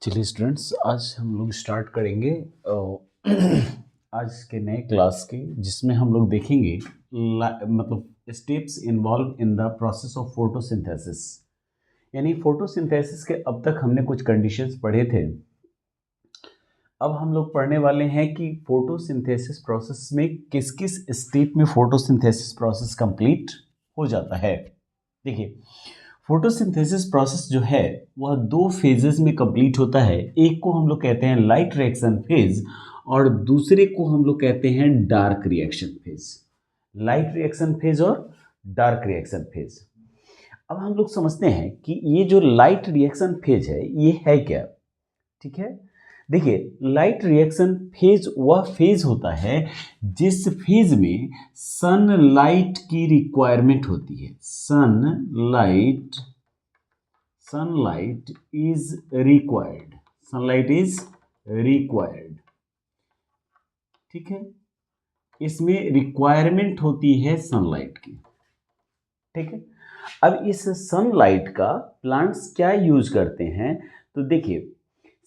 चलिए स्टूडेंट्स, आज हम लोग स्टार्ट करेंगे आज के नए क्लास के, जिसमें हम लोग देखेंगे मतलब steps involve in the process of photosynthesis. यानी फोटोसिंथेसिस के अब तक हमने कुछ कंडीशंस पढ़े थे। अब हम लोग पढ़ने वाले हैं कि फोटोसिंथेसिस प्रोसेस में किस किस स्टेप में फोटोसिंथेसिस प्रोसेस कंप्लीट हो जाता है। देखिए, फोटोसिंथेसिस प्रोसेस जो है वह दो फेजेस में कंप्लीट होता है। एक को हम लोग कहते हैं लाइट रिएक्शन फेज और दूसरे को हम लोग कहते हैं dark reaction phase. Light reaction phase और डार्क रिएक्शन फेज। अब हम लोग समझते हैं कि ये जो लाइट रिएक्शन फेज है ये है क्या। ठीक है, देखिए, लाइट रिएक्शन फेज वह फेज होता है जिस फेज में सनलाइट की रिक्वायरमेंट होती है। Sunlight is required. ठीक है, इसमें रिक्वायरमेंट होती है सनलाइट की। ठीक है, अब इस सनलाइट का प्लांट्स क्या यूज करते हैं, तो देखिए,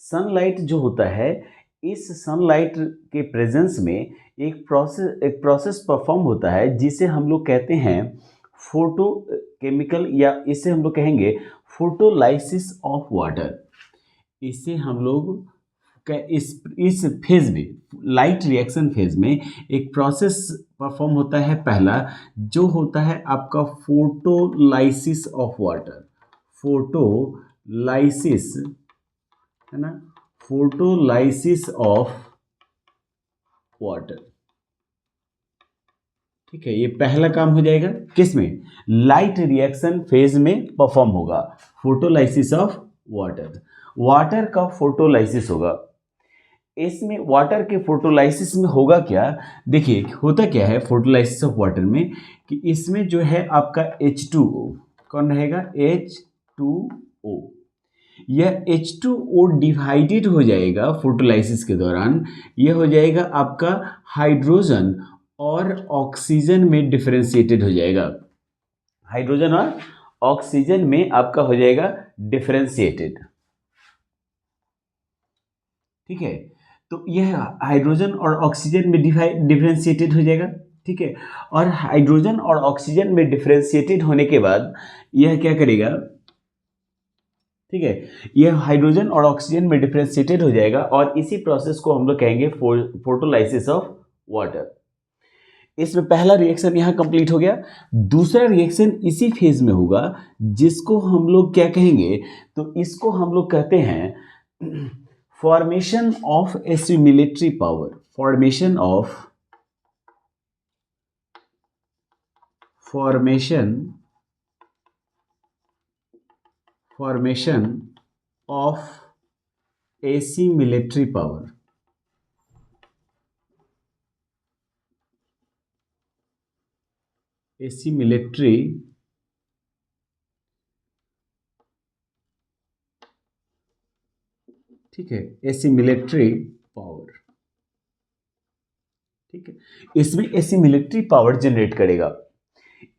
सनलाइट जो होता है, इस सनलाइट के प्रेजेंस में एक प्रोसेस परफॉर्म होता है जिसे हम लोग कहते हैं फोटो केमिकल, या इसे हम लोग कहेंगे फोटोलाइसिस ऑफ वाटर। इसे हम लोग इस फेज में, लाइट रिएक्शन फेज में एक प्रोसेस परफॉर्म होता है पहला, जो होता है आपका फोटोलाइसिस ऑफ वाटर। फोटोलाइसिस है ना, फोटोलाइसिस ऑफ वाटर। ठीक है, ये पहला काम हो जाएगा किसमें, लाइट रिएक्शन फेज में परफॉर्म होगा, फोटोलाइसिस ऑफ वाटर। वाटर का फोटोलाइसिस होगा। इसमें वाटर के फोटोलाइसिस में होगा क्या, देखिए होता क्या है फोटोलाइसिस ऑफ वाटर में, कि इसमें जो है आपका H2O कौन रहेगा, H2O। यह H2O डिवाइडेड हो जाएगा फोटोलाइसिस के दौरान। यह हो जाएगा आपका हाइड्रोजन और ऑक्सीजन में डिफरेंशिएटेड हो जाएगा। हाइड्रोजन और ऑक्सीजन में आपका हो जाएगा डिफरेंशिएटेड। ठीक है, तो यह हाइड्रोजन और ऑक्सीजन में डिफरेंशिएटेड हो जाएगा। ठीक है, और हाइड्रोजन और ऑक्सीजन में डिफरेंशिएटेड होने के बाद यह क्या करेगा, ठीक है, यह हाइड्रोजन और ऑक्सीजन में डिफरेंशिएटेड हो जाएगा और इसी प्रोसेस को हम लोग कहेंगे फोटोलाइसिस ऑफ वाटर। इसमें पहला रिएक्शन यहाँ कंप्लीट हो गया। दूसरा रिएक्शन इसी फेज में होगा जिसको हम लोग क्या कहेंगे, तो इसको हम लोग कहते हैं formation of assimilatory power. Formation of assimilatory power. Assimilatory ठीक है, एसिमिलेटरी पावर। ठीक है, इसमें एसिमिलेटरी पावर जनरेट करेगा।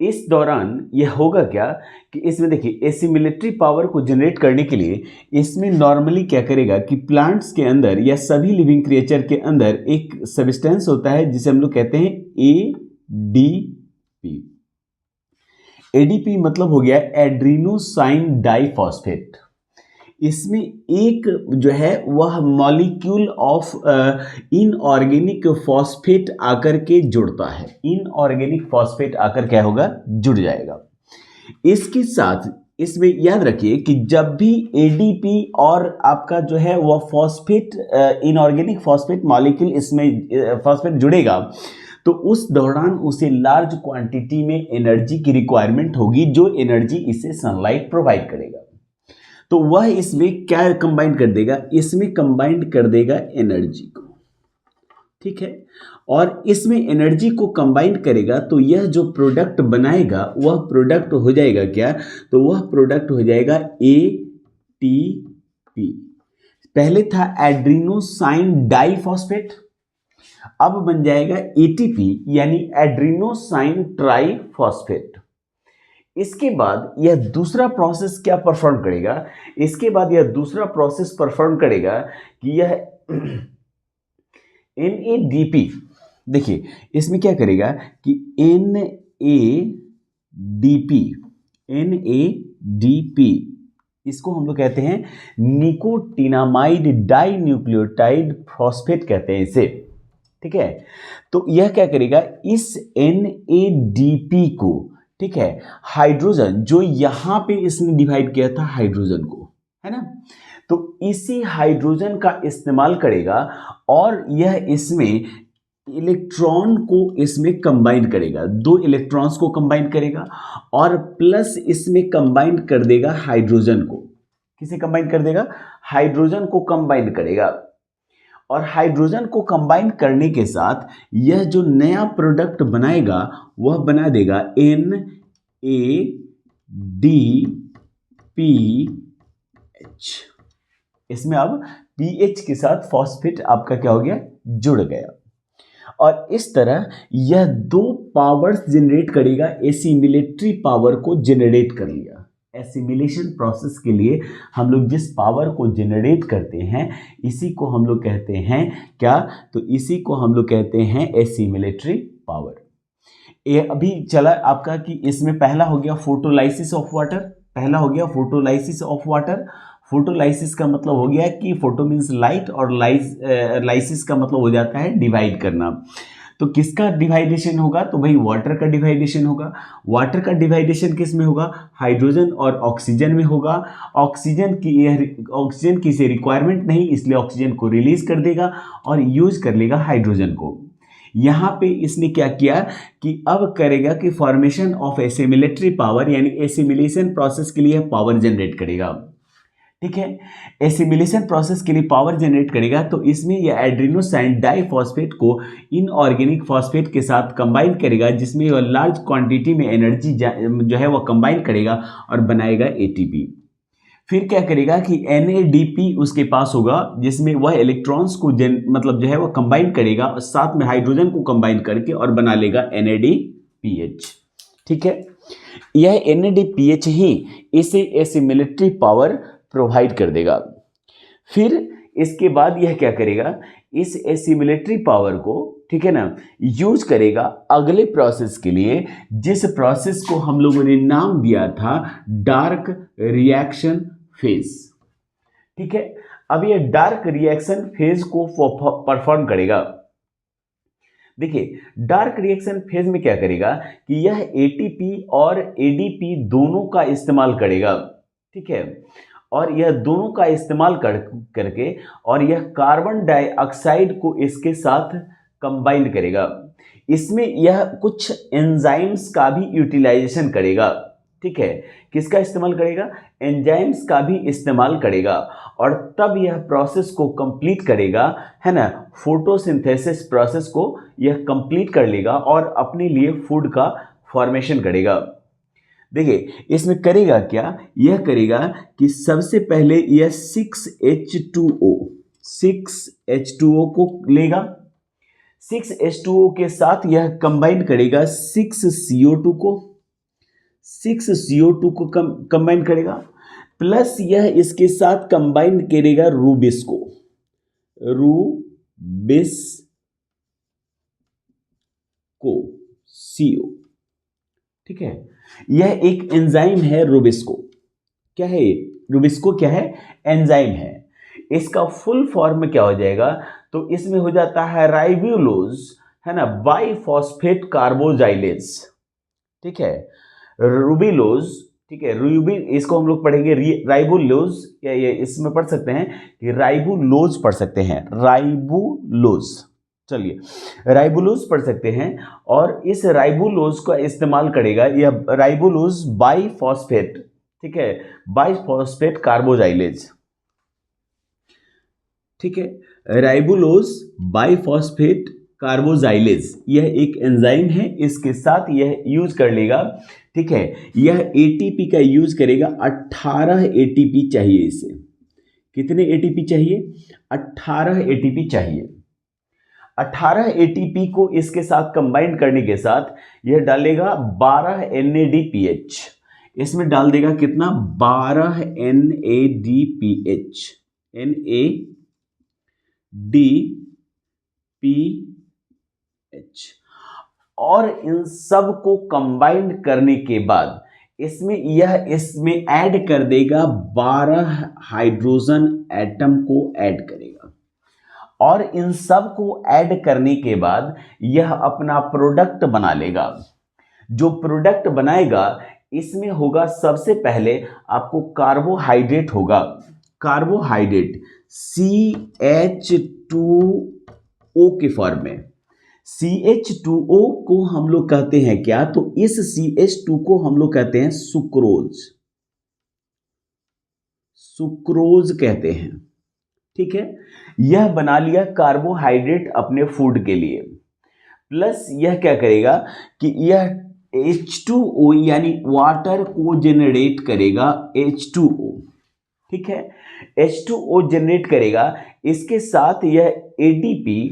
इस दौरान यह होगा क्या कि इसमें देखिए, एसिमिलेटरी पावर को जनरेट करने के लिए इसमें नॉर्मली क्या करेगा कि प्लांट्स के अंदर या सभी लिविंग क्रिएचर के अंदर एक सब्सटेंस होता है जिसे हम लोग कहते हैं एडीपी। एडीपी मतलब हो गया एड्रीनोसाइन डाइफॉस्फेट। इसमें एक जो है वह मॉलिक्यूल ऑफ इनऑर्गेनिक फॉस्फेट आकर के जुड़ता है। इनऑर्गेनिक फॉस्फेट आकर क्या होगा, जुड़ जाएगा। इसके साथ इसमें याद रखिए कि जब भी एडीपी और आपका जो है वह फॉस्फेट, इनऑर्गेनिक फॉस्फेट मॉलिक्यूल इसमें फॉस्फेट जुड़ेगा, तो उस दौरान उसे लार्ज क्वांटिटी में एनर्जी की रिक्वायरमेंट होगी, जो एनर्जी इसे सनलाइट प्रोवाइड करेगा। तो वह इसमें क्या कंबाइन कर देगा, इसमें कंबाइन कर देगा एनर्जी को। ठीक है, और इसमें एनर्जी को कंबाइन करेगा तो यह जो प्रोडक्ट बनाएगा वह प्रोडक्ट हो जाएगा क्या, तो वह प्रोडक्ट हो जाएगा एटीपी। पहले था एड्रीनोसाइन डाइफॉस्फेट, अब बन जाएगा एटीपी यानी एड्रीनोसाइन ट्राइफॉस्फेट। इसके बाद यह दूसरा प्रोसेस क्या परफॉर्म करेगा, इसके बाद यह दूसरा प्रोसेस परफॉर्म करेगा कि यह NADP, देखिए इसमें क्या करेगा कि NADP इसको हम लोग कहते हैं निकोटिनामाइड डाई न्यूक्लियोटाइड फॉस्फेट कहते हैं इसे, ठीक है। तो यह क्या करेगा, इस NADP को, ठीक है, हाइड्रोजन जो यहां पे इसने डिवाइड किया था हाइड्रोजन को, है ना, तो इसी हाइड्रोजन का इस्तेमाल करेगा और यह इसमें इलेक्ट्रॉन को इसमें कंबाइन करेगा, 2 इलेक्ट्रॉन्स को कंबाइन करेगा और प्लस इसमें कंबाइन कर देगा हाइड्रोजन को। किसे कंबाइन कर देगा, हाइड्रोजन को कंबाइन करेगा और हाइड्रोजन को कंबाइन करने के साथ यह जो नया प्रोडक्ट बनाएगा वह बना देगा NADPH। इसमें अब पीएच के साथ फॉस्फेट आपका क्या हो गया, जुड़ गया और इस तरह यह 2 पावर्स जनरेट करेगा, एसिमिलेटरी पावर को जनरेट कर लिया। एसिमिलेशन प्रोसेस के लिए हम लोग जिस पावर को जनरेट करते हैं इसी को हम लोग कहते हैं क्या, तो इसी को हम लोग कहते हैं एसिमिलेटरी पावर। ये अभी चला आपका कि इसमें पहला हो गया फोटोलाइसिस ऑफ वाटर, पहला हो गया फोटोलाइसिस ऑफ वाटर। फोटोलाइसिस का मतलब हो गया कि फोटो मीन्स लाइट और लाइसिस का मतलब हो जाता है डिवाइड करना। तो किसका डिवाइडेशन होगा, तो भाई वाटर का डिवाइडेशन होगा। वाटर का डिवाइडेशन किस में होगा, हाइड्रोजन और ऑक्सीजन में होगा। ऑक्सीजन की से रिक्वायरमेंट नहीं, इसलिए ऑक्सीजन को रिलीज कर देगा और यूज कर लेगा हाइड्रोजन को। यहाँ पे इसने क्या किया कि अब करेगा कि फॉर्मेशन ऑफ एसिमिलेटरी पावर, यानी एसिमिलेशन प्रोसेस के लिए पावर जनरेट करेगा, ठीक है। एसिमिलेशन प्रोसेस के लिए पावर जनरेट करेगा तो इसमें यह एड्रेनोसाइन डाइफॉस्फेट को इनऑर्गेनिक फॉस्फेट के साथ कंबाइन करेगा, जिसमें वह लार्ज क्वांटिटी में एनर्जी जो है वह कंबाइन करेगा और बनाएगा ATP। फिर क्या करेगा कि NADP उसके पास होगा, जिसमें वह इलेक्ट्रॉन्स को मतलब जो है वह कंबाइन करेगा और साथ में हाइड्रोजन को कंबाइन करके और बना लेगा NADPH, ठीक है। यह NADPH ही इसे एसिमिलेटरी पावर प्रोवाइड कर देगा। फिर इसके बाद यह क्या करेगा, इस एसिमिलेटरी पावर को, ठीक है ना, यूज करेगा अगले प्रोसेस के लिए, जिस प्रोसेस को हम लोगों ने नाम दिया था डार्क रिएक्शन फेज, ठीक है। अब यह डार्क रिएक्शन फेज को परफॉर्म करेगा। देखिए डार्क रिएक्शन फेज में क्या करेगा कि यह ATP और ADP दोनों का इस्तेमाल करेगा, ठीक है, और यह दोनों का इस्तेमाल करके और यह कार्बन डाइऑक्साइड को इसके साथ कंबाइन करेगा। इसमें यह कुछ एंजाइम्स का भी यूटिलाइजेशन करेगा, ठीक है। किसका इस्तेमाल करेगा, एंजाइम्स का भी इस्तेमाल करेगा और तब यह प्रोसेस को कंप्लीट करेगा, है ना, फोटोसिंथेसिस प्रोसेस को यह कंप्लीट कर लेगा और अपने लिए फूड का फॉर्मेशन करेगा। देखिए इसमें करेगा क्या, यह करेगा कि सबसे पहले यह 6H2O को लेगा, 6H2O के साथ यह कंबाइन करेगा 6CO2 को कंबाइन करेगा, प्लस यह इसके साथ कंबाइन करेगा रूबिस को CO, ठीक है। यह एक एंजाइम है रूबिस्को। क्या है ये, रूबिस्को क्या है, एंजाइम है। इसका फुल फॉर्म क्या हो जाएगा, तो इसमें हो जाता है राइबोलोज, है ना, बाइफॉस्फेट कार्बोजाइलेज, ठीक है, रूबिलोज, ठीक है, इसको हम लोग पढ़ेंगे राइबोलोज, या ये इसमें पढ़ सकते हैं कि राइबोलोज पढ़ सकते हैं, राइबोलोज, चलिए राइबोलोज पढ़ सकते हैं। और इस राइबोलोज का इस्तेमाल करेगा, यह राइबोलोज बाइफॉस्फेट, ठीक है, बाइफॉस्फेट कार्बोजाइलेज, ठीक है, राइबोलोज बाइफॉस्फेट कार्बोजाइलेज, यह एक एंजाइम है, इसके साथ यह यूज कर लेगा, ठीक है। यह ATP का यूज करेगा, 18 ATP चाहिए इसे। कितने ATP चाहिए, 18 ATP चाहिए। 18 ATP को इसके साथ कंबाइन करने के साथ यह डालेगा 12 NADPH। इसमें डाल देगा कितना 12 NADPH, NADPH, और इन सब को कंबाइंड करने के बाद इसमें ऐड कर देगा 12 हाइड्रोजन एटम को ऐड करेगा, और इन सब को ऐड करने के बाद यह अपना प्रोडक्ट बना लेगा। जो प्रोडक्ट बनाएगा इसमें होगा सबसे पहले आपको कार्बोहाइड्रेट होगा, कार्बोहाइड्रेट CH2O के फॉर्म में। CH2O को हम लोग कहते हैं क्या, तो इस CH2 को हम लोग कहते हैं सुक्रोज, सुक्रोज कहते हैं। ठीक है, यह बना लिया कार्बोहाइड्रेट अपने फूड के लिए, प्लस यह क्या करेगा कि यह H2O यानी वाटर को जनरेट करेगा, H2O। ठीक है, H2O जनरेट करेगा, इसके साथ यह ADP,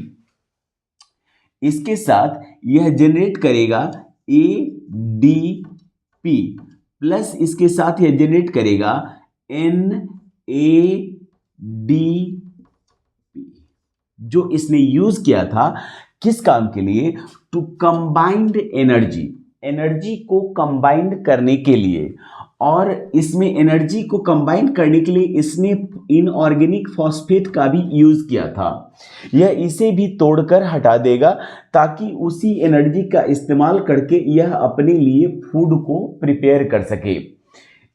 इसके साथ यह जनरेट करेगा ADP, प्लस इसके साथ यह जनरेट करेगा NADP, जो इसने यूज किया था किस काम के लिए, टू कंबाइंड एनर्जी, एनर्जी को कंबाइंड करने के लिए। और इसमें एनर्जी को कंबाइन करने के लिए इसने इनऑर्गेनिक फॉस्फेट का भी यूज किया था। यह इसे भी तोड़कर हटा देगा ताकि उसी एनर्जी का इस्तेमाल करके यह अपने लिए फूड को प्रिपेयर कर सके।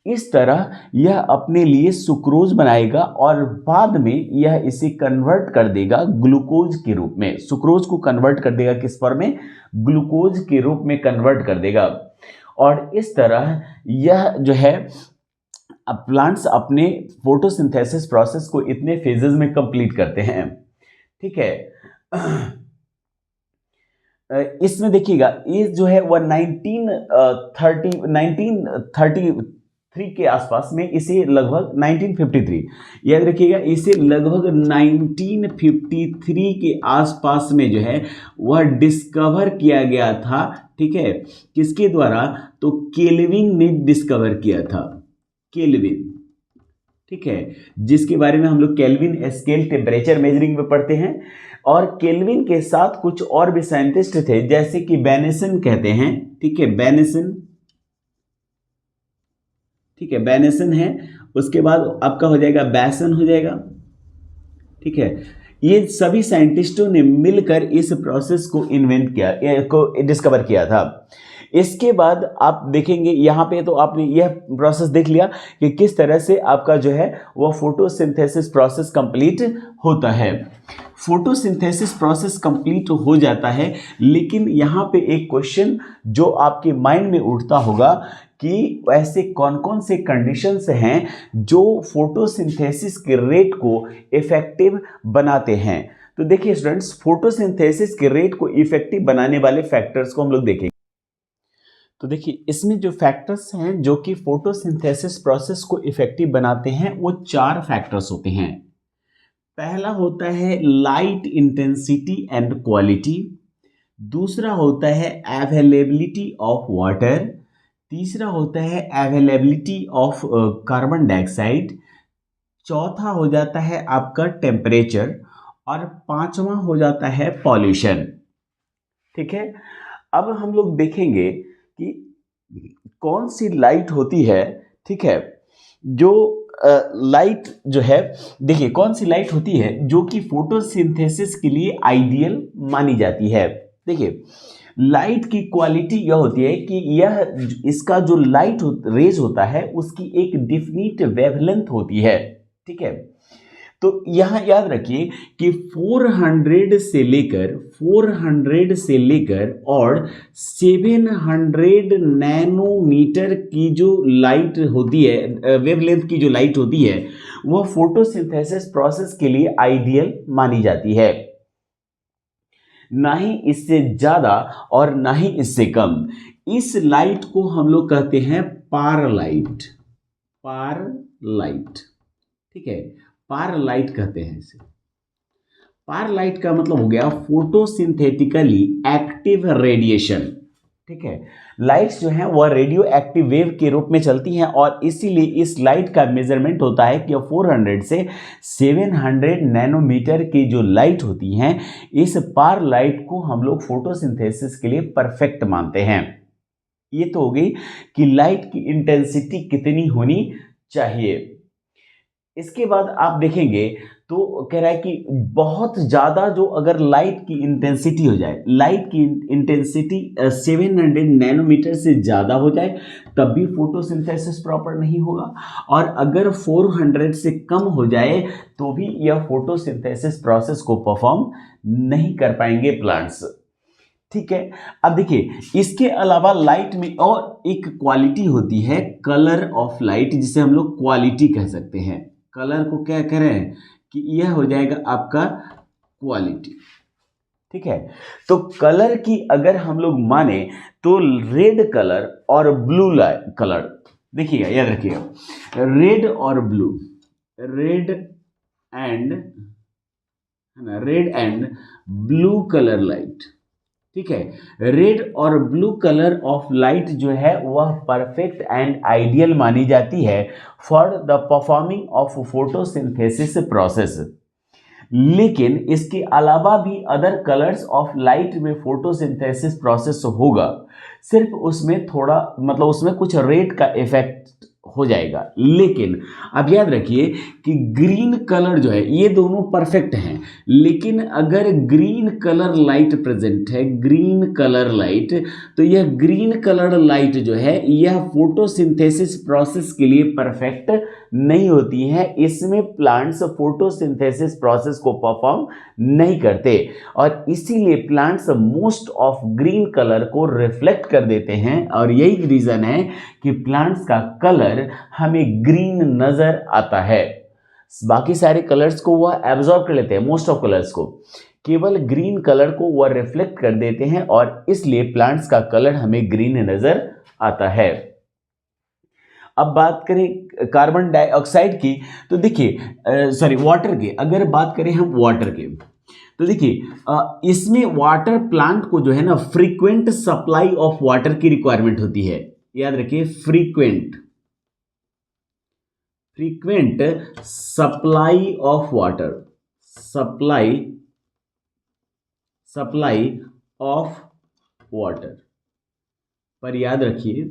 इस तरह यह अपने लिए सुक्रोज बनाएगा और बाद में यह इसे कन्वर्ट कर देगा ग्लूकोज के रूप में। सुक्रोज को कन्वर्ट कर देगा किस फॉर्म में, ग्लूकोज के रूप में कन्वर्ट कर देगा। और इस तरह यह जो है प्लांट्स अपने फोटोसिंथेसिस प्रोसेस को इतने फेजेस में कंप्लीट करते हैं। ठीक है, इसमें देखिएगा ये जो है वह 1933 के आसपास में, इसे लगभग 1953 याद रखिएगा, इसे लगभग 1953 के आसपास में जो है वह डिस्कवर किया गया था। ठीक है, किसके द्वारा, तो केल्विन ने डिस्कवर किया था, केल्विन। ठीक है, जिसके बारे में हम लोग केल्विन स्केल टेम्परेचर मेजरिंग में पढ़ते हैं। और केल्विन के साथ कुछ और भी साइंटिस्ट थे, जैसे कि बेनेसन कहते हैं। ठीक है, बेनेसन, ठीक है, बेनेसन है। उसके बाद आपका हो जाएगा बैसन हो जाएगा। ठीक है, ये सभी साइंटिस्टों ने मिलकर इस प्रोसेस को इन्वेंट किया, को डिस्कवर किया था। इसके बाद आप देखेंगे यहाँ पे, तो आपने यह प्रोसेस देख लिया कि किस तरह से आपका जो है वह फोटोसिंथेसिस प्रोसेस कंप्लीट होता है। फोटोसिंथेसिस प्रोसेस कंप्लीट हो जाता है, लेकिन यहाँ पे एक क्वेश्चन जो आपके माइंड में उठता होगा कि ऐसे कौन कौन से कंडीशंस हैं जो फोटोसिंथेसिस के रेट को इफेक्टिव बनाते हैं। तो देखिए स्टूडेंट्स, फोटोसिंथेसिस के रेट को इफेक्टिव बनाने वाले फैक्टर्स को हम लोग देखेंगे। तो देखिए इसमें जो फैक्टर्स हैं जो कि फोटोसिंथेसिस प्रोसेस को इफेक्टिव बनाते हैं, वो 4 फैक्टर्स होते हैं। पहला होता है लाइट इंटेंसिटी एंड क्वालिटी, दूसरा होता है अवेलेबिलिटी ऑफ वाटर, तीसरा होता है अवेलेबिलिटी ऑफ कार्बन डाइऑक्साइड, चौथा हो जाता है आपका टेम्परेचर, और पांचवा हो जाता है पॉल्यूशन। ठीक है, अब हम लोग देखेंगे कि कौन सी लाइट होती है। ठीक है, जो लाइट जो है, देखिए कौन सी लाइट होती है जो कि फोटोसिंथेसिस के लिए आइडियल मानी जाती है। देखिए लाइट की क्वालिटी यह होती है कि यह इसका जो लाइट रेज होता है उसकी एक डिफिनिट वेवलेंथ होती है। ठीक है, तो यहां याद रखिए कि 400 से लेकर और 700 नैनोमीटर की जो लाइट होती है, वेवलेंथ की जो लाइट होती है, वह फोटोसिंथेसिस प्रोसेस के लिए आइडियल मानी जाती है। ना ही इससे ज्यादा और ना ही इससे कम। इस लाइट को हम लोग कहते हैं पार लाइट, पार लाइट। ठीक है, पार लाइट कहते हैं इसे। पार लाइट का मतलब हो गया फोटोसिंथेटिकली एक्टिव रेडिएशन। ठीक है। लाइट्स जो हैं वह रेडियो एक्टिव वेव के रूप में चलती हैं और इसीलिए इस लाइट का मेजरमेंट होता है कि 400 से 700 नैनोमीटर की जो लाइट होती हैं, इस पार लाइट को हम लोग फोटोसिंथेसिस के लिए परफेक्ट मानते हैं। ये तो हो गई कि लाइट की इंटेंसिटी कितनी होनी चाहिए। इसके बाद आप देखेंगे तो कह रहा है कि बहुत ज़्यादा जो अगर लाइट की इंटेंसिटी हो जाए, लाइट की इंटेंसिटी 700 नैनोमीटर से ज़्यादा हो जाए तब भी फोटोसिंथेसिस प्रॉपर नहीं होगा, और अगर 400 से कम हो जाए तो भी यह फोटोसिंथेसिस प्रोसेस को परफॉर्म नहीं कर पाएंगे प्लांट्स। ठीक है। अब देखिए इसके अलावा लाइट में और एक क्वालिटी होती है, कलर ऑफ लाइट, जिसे हम लोग क्वालिटी कह सकते हैं। कलर को क्या कह रहे हैं कि यह हो जाएगा आपका क्वालिटी। ठीक है। तो कलर की अगर हम लोग माने तो रेड कलर और ब्लू कलर, देखिएगा याद रखिएगा, रेड और blue, red and blue colour light. ठीक है। रेड और ब्लू कलर ऑफ लाइट जो है वह परफेक्ट एंड आइडियल मानी जाती है for the performing of photosynthesis process. लेकिन इसके अलावा भी अदर कलर्स ऑफ लाइट में फोटोसिंथेसिस प्रोसेस होगा, सिर्फ उसमें थोड़ा मतलब उसमें कुछ रेड का इफेक्ट हो जाएगा। लेकिन अब याद रखिए कि ग्रीन कलर जो है, ये दोनों परफेक्ट हैं, लेकिन अगर ग्रीन कलर लाइट प्रेजेंट है, ग्रीन कलर लाइट, तो यह ग्रीन कलर लाइट जो है यह फोटोसिंथेसिस प्रोसेस के लिए परफेक्ट नहीं होती है। इसमें प्लांट्स फोटोसिंथेसिस प्रोसेस को परफॉर्म नहीं करते और इसीलिए plants most of green colour को रिफ्लेक्ट कर देते हैं, और यही रीजन है कि प्लांट्स का कलर हमें ग्रीन नजर आता है। बाकी सारे कलर्स को वह एब्जॉर्ब कर लेते हैं, मोस्ट ऑफ कलर्स को, केवल ग्रीन कलर को वह रिफ्लेक्ट कर देते हैं और इसलिए प्लांट्स का कलर हमें ग्रीन नजर आता है। अब बात करें कार्बन डाइऑक्साइड की, तो देखिए सॉरी वाटर की, अगर बात करें हम वाटर की, तो देखिए इसमें वाटर प्लांट को जो है ना फ्रीक्वेंट सप्लाई ऑफ वाटर की रिक्वायरमेंट होती है। याद रखिए frequent supply of water, supply of water पर याद रखिए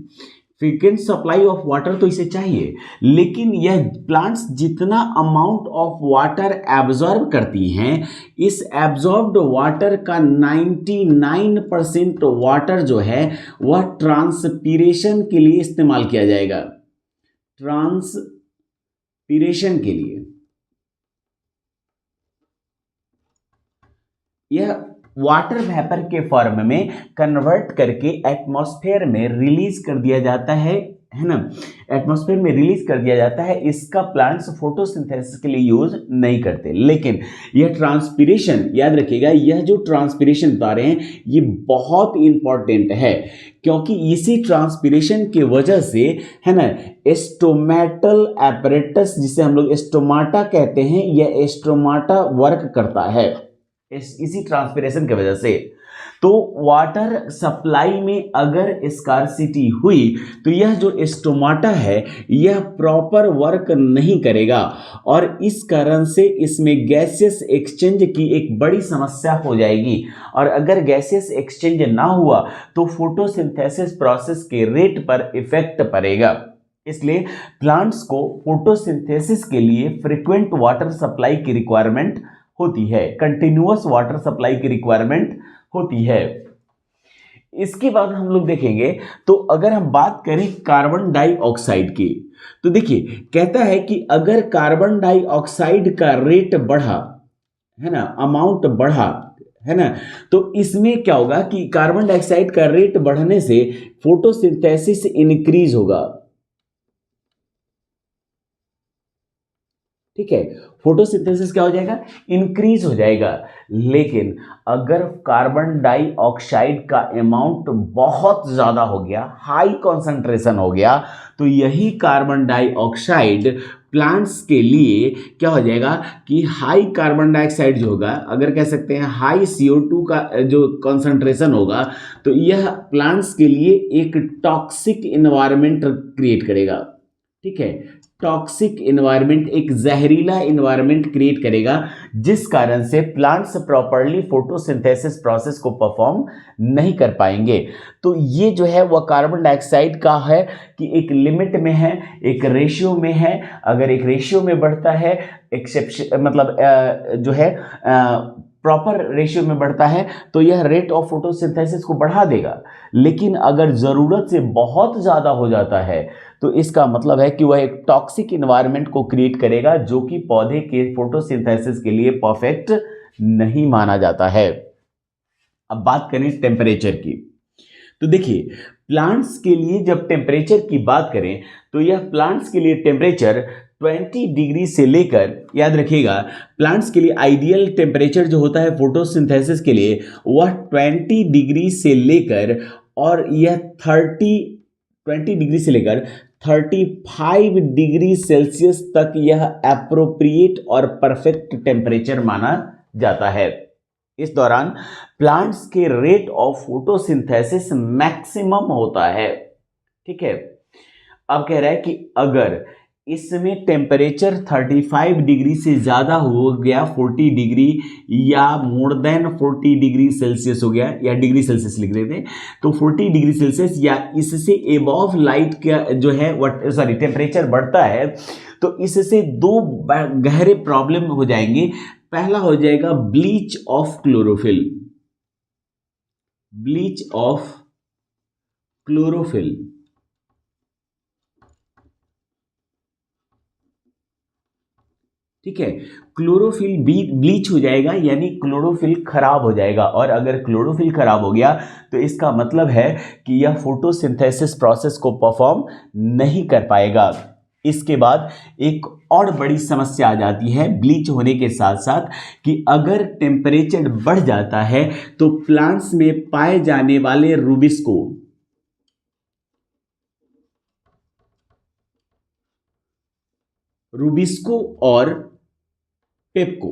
फ्रीक्वेंट सप्लाई ऑफ वाटर तो इसे चाहिए, लेकिन यह प्लांट्स जितना अमाउंट ऑफ वाटर एब्जॉर्ब करती हैं, इस एब्जॉर्ब्ड वाटर का 99% वाटर जो है वह ट्रांसपीरेशन के लिए इस्तेमाल किया जाएगा। ट्रांसपीरेशन के लिए यह वाटर वेपर के फॉर्म में कन्वर्ट करके एटमॉस्फेयर में रिलीज कर दिया जाता है ना, एटमॉस्फेयर में रिलीज कर दिया जाता है। इसका प्लांट्स फोटोसिंथेसिस के लिए यूज नहीं करते। लेकिन यह ट्रांसपीरेशन, याद रखिएगा, यह जो ट्रांसपीरेशन बता रहे हैं ये बहुत इंपॉर्टेंट है, क्योंकि इसी ट्रांसपीरेशन की वजह से है ना एस्टोमेटल एपरेटस, जिसे हम लोग एस्टोमाटा कहते हैं, यह एस्टोमाटा वर्क करता है इसी ट्रांसपीरेशन की वजह से। तो वाटर सप्लाई में अगर स्कार्सिटी हुई तो यह जो एस्टोमाटा है यह प्रॉपर वर्क नहीं करेगा और इस कारण से इसमें गैसियस एक्सचेंज की एक बड़ी समस्या हो जाएगी, और अगर गैसियस एक्सचेंज ना हुआ तो फोटोसिंथेसिस प्रोसेस के रेट पर इफेक्ट पड़ेगा। इसलिए प्लांट्स को फोटोसिंथेसिस के लिए फ्रीक्वेंट वाटर सप्लाई की रिक्वायरमेंट होती है, कंटिन्यूअस वाटर सप्लाई की रिक्वायरमेंट होती है। इसके बाद हम लोग देखेंगे तो अगर हम बात करें कार्बन डाइऑक्साइड की, तो देखिए कहता है कि अगर कार्बन डाइऑक्साइड का रेट बढ़ा है ना, अमाउंट बढ़ा है ना, तो इसमें क्या होगा कि कार्बन डाइऑक्साइड का रेट बढ़ने से फोटोसिंथेसिस इंक्रीज होगा। ठीक है, फोटोसिंथेसिस क्या हो जाएगा, इंक्रीज हो जाएगा। लेकिन अगर कार्बन डाइऑक्साइड का अमाउंट बहुत ज्यादा हो गया, हाई कंसंट्रेशन हो गया, तो यही कार्बन डाइऑक्साइड प्लांट्स के लिए क्या हो जाएगा कि हाई कार्बन डाइऑक्साइड जो होगा, अगर कह सकते हैं हाई CO2 का जो कॉन्सेंट्रेशन होगा, तो यह प्लांट्स के लिए एक टॉक्सिक इन्वायरमेंट क्रिएट करेगा। ठीक है, टॉक्सिक इन्वायरमेंट, एक जहरीला इन्वायरमेंट क्रिएट करेगा, जिस कारण से प्लांट्स प्रॉपरली फोटोसिंथेसिस प्रोसेस को परफॉर्म नहीं कर पाएंगे। तो ये जो है वह कार्बन डाइऑक्साइड का है कि एक लिमिट में है, एक रेशियो में है। अगर एक रेशियो में बढ़ता है, एक्सेप्शन मतलब जो है प्रॉपर रेशियो में बढ़ता है, तो यह रेट ऑफ फोटोसिंथेसिस को बढ़ा देगा। लेकिन अगर ज़रूरत से बहुत ज़्यादा हो जाता है, तो इसका मतलब है कि वह एक टॉक्सिक इन्वायरमेंट को क्रिएट करेगा, जो कि पौधे के फोटोसिंथेसिस के लिए परफेक्ट नहीं माना जाता है। अब बात करें टेम्परेचर की, तो देखिए प्लांट्स के लिए जब टेम्परेचर की बात करें, तो यह प्लांट्स के लिए टेम्परेचर 20 डिग्री से लेकर, याद रखिएगा प्लांट्स के लिए आइडियल टेम्परेचर जो होता है फोटोसिंथेसिस के लिए, वह 20 डिग्री से लेकर और यह 20 डिग्री से लेकर 35 डिग्री सेल्सियस तक यह एप्रोप्रिएट और परफेक्ट टेम्परेचर माना जाता है। इस दौरान प्लांट्स के रेट ऑफ फोटोसिंथेसिस मैक्सिमम होता है। ठीक है, अब कह रहा है कि अगर इसमें टेम्परेचर 35 डिग्री से ज़्यादा हो गया, 40 डिग्री या मोर देन 40 डिग्री सेल्सियस हो गया, या डिग्री सेल्सियस लिख रहे थे, तो 40 डिग्री सेल्सियस या इससे एबव लाइट का जो है टेम्परेचर बढ़ता है, तो इससे दो गहरे प्रॉब्लम हो जाएंगे। पहला हो जाएगा bleach of chlorophyll, bleach of chlorophyll. ठीक है, क्लोरोफिल ब्लीच हो जाएगा, यानी क्लोरोफिल खराब हो जाएगा। और अगर क्लोरोफिल खराब हो गया, तो इसका मतलब है कि यह फोटोसिंथेसिस प्रोसेस को परफॉर्म नहीं कर पाएगा। इसके बाद एक और बड़ी समस्या आ जाती है ब्लीच होने के साथ साथ, कि अगर टेम्परेचर बढ़ जाता है, तो प्लांट्स में पाए जाने वाले रूबिस्को, और पेप्को,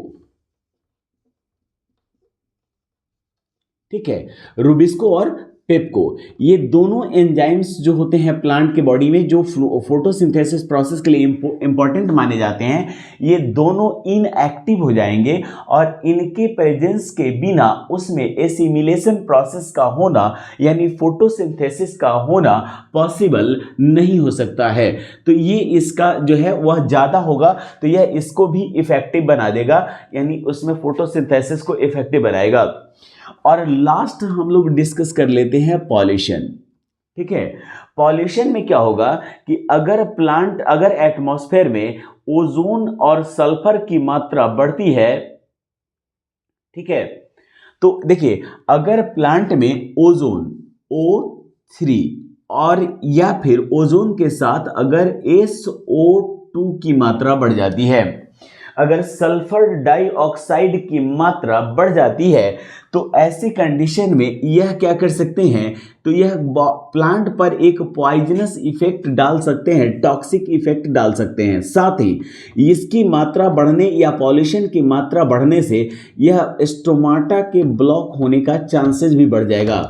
ठीक है, रूबिस्को और पेप्को, ये दोनों एंजाइम्स जो होते हैं प्लांट के बॉडी में, जो फोटोसिंथेसिस प्रोसेस के लिए इंपॉर्टेंट माने जाते हैं, ये दोनों इनएक्टिव हो जाएंगे। और इनके प्रेजेंस के बिना उसमें एसिमिलेशन प्रोसेस का होना, यानी फोटोसिंथेसिस का होना पॉसिबल नहीं हो सकता है। तो ये इसका जो है वह ज़्यादा होगा, तो यह इसको भी इफेक्टिव बना देगा, यानी उसमें फोटोसिंथेसिस को इफेक्टिव बनाएगा। और लास्ट हम लोग डिस्कस कर लेते हैं पॉल्यूशन। ठीक है, पॉल्यूशन में क्या होगा कि अगर एटमॉस्फेयर में ओजोन और सल्फर की मात्रा बढ़ती है, ठीक है, तो देखिए अगर प्लांट में ओजोन O3 और या फिर ओजोन के साथ अगर SO2 की मात्रा बढ़ जाती है, अगर सल्फर डाइऑक्साइड की मात्रा बढ़ जाती है, तो ऐसी कंडीशन में यह क्या कर सकते हैं, तो यह प्लांट पर एक पॉइजनस इफेक्ट डाल सकते हैं, टॉक्सिक इफेक्ट डाल सकते हैं। साथ ही इसकी मात्रा बढ़ने या पॉल्यूशन की मात्रा बढ़ने से यह स्टोमाटा के ब्लॉक होने का चांसेस भी बढ़ जाएगा।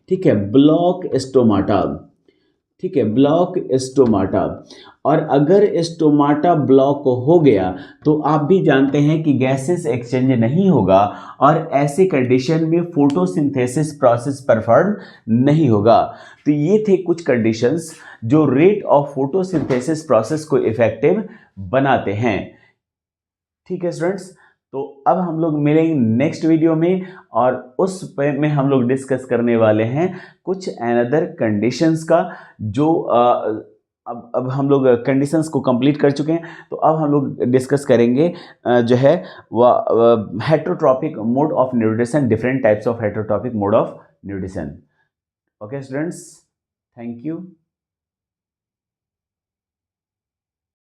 ठीक है, ब्लॉक स्टोमाटा, ठीक है, ब्लॉक स्टोमाटा। और अगर स्टोमाटा ब्लॉक हो गया, तो आप भी जानते हैं कि गैसेस एक्सचेंज नहीं होगा, और ऐसे कंडीशन में फोटोसिंथेसिस प्रोसेस परफॉर्म नहीं होगा। तो ये थे कुछ कंडीशंस जो रेट ऑफ फोटोसिंथेसिस प्रोसेस को इफेक्टिव बनाते हैं। ठीक है स्टूडेंट्स, तो अब हम लोग मिलेंगे नेक्स्ट वीडियो में, और उस पे में हम लोग डिस्कस करने वाले हैं कुछ अनदर कंडीशंस का, जो अब हम लोग कंडीशंस को कंप्लीट कर चुके हैं। तो अब हम लोग डिस्कस करेंगे जो है वह heterotrophic mode of nutrition, different types of heterotrophic mode of nutrition. Okay students, thank you.